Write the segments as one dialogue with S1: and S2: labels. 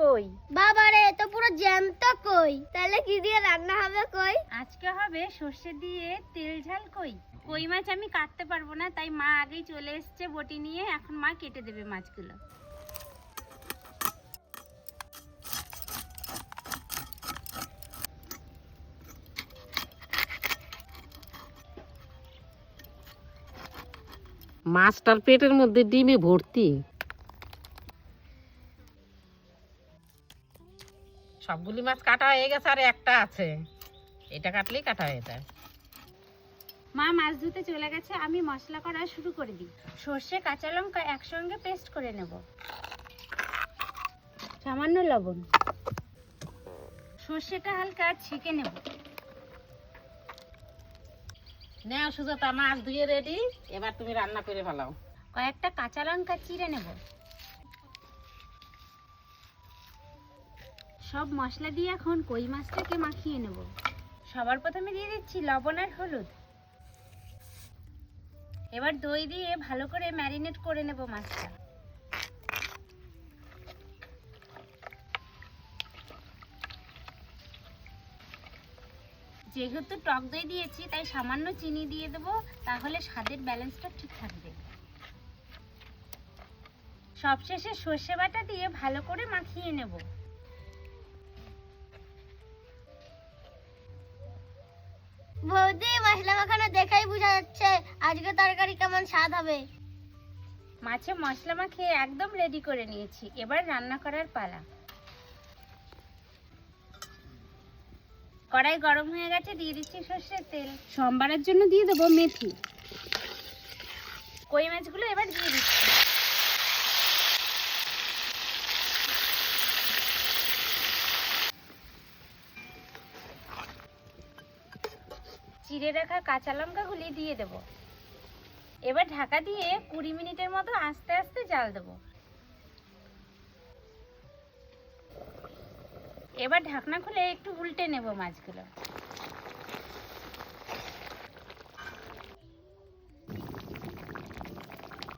S1: কই।
S2: বাবারে, তো পুরো জ্যান্ত কই। তাহলে কি দিয়ে রান্না হবে কই?
S1: আজকে হবে সর্ষে দিয়ে তেল ঝাল কই। কই মাছ আমি কাটতে পারবো না, তাই মা আগেই চলে এসেছে বটি নিয়ে। এখন মা কেটে দেবে মাছগুলো।
S3: মাছটার পেটের মধ্যে ডিমে ভর্তি। সবগুলি মাছ কাটা হয়ে গেছে, আর একটা আছে, এটা কাটলেই কাটা হয়ে যায়।
S1: মা মাছ ধুতে চলে গেছে, আমি মশলা করা শুরু করে দিই। সর্ষে কাঁচা লঙ্কা একসঙ্গে পেস্ট করে নেব। সামান্য লবণ, সর্ষেটা হালকা ছেঁকে নেব।
S3: নাও সুজাতা, মাছ ধুয়ে রেডি, এবার তুমি রান্না করে ফেলাও।
S1: কয়েকটা কাঁচা লঙ্কা চিড়ে নেব। সব মশলা দিয়ে এখন কই মাছটাকে মাখিয়ে নেব। সবার প্রথমে দিয়ে দিচ্ছি লবণ আর হলুদ। এবার দই দিয়ে ভালো করে ম্যারিনেট করে নেব মাছটা। যেহেতু টক দই দিয়েছি, তাই সামান্য চিনি দিয়ে দেবো, তাহলে স্বাদের ব্যালেন্সটা ঠিক থাকবে। সবশেষে সর্ষে বাটা দিয়ে ভালো করে মাখিয়ে নেব।
S2: বৌদি, মশলা মাখানো দেখেই বোঝা যাচ্ছে আজকে তরকারি কেমন স্বাদ হবে।
S1: মাছে মশলা মাখিয়ে একদম রেডি করে নিয়েছি, এবার রান্না করার পালা। কড়াই গরম হয়ে গেছে, দিয়ে দিচ্ছি সর্ষের তেল। সম্বারের জন্য দিয়ে দেবো মেথি। কই মাছগুলো এবার দিয়ে দিচ্ছি। চিড়ে রাখা কাঁচা লঙ্কাগুলি দিয়ে দেব। এবার ঢাকা দিয়ে 20 মিনিটের মতো আস্তে আস্তে জাল দেব। এবার ঢাকনা খুলে একটু উল্টে নেব মাছগুলো।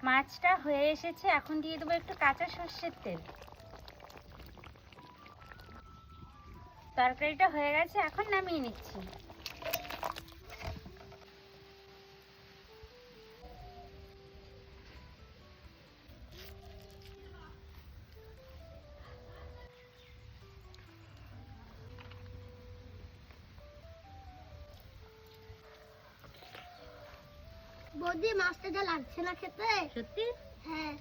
S1: মাছটা হয়ে এসেছে, এখন দিয়ে দেবো একটু কাঁচা সর্ষের তেল। তরকারিটা হয়ে গেছে, এখন নামিয়ে নিচ্ছি।
S2: বৌদি, মাছটা যা লাগছে না খেতে।
S1: সত্যি?
S2: হ্যাঁ।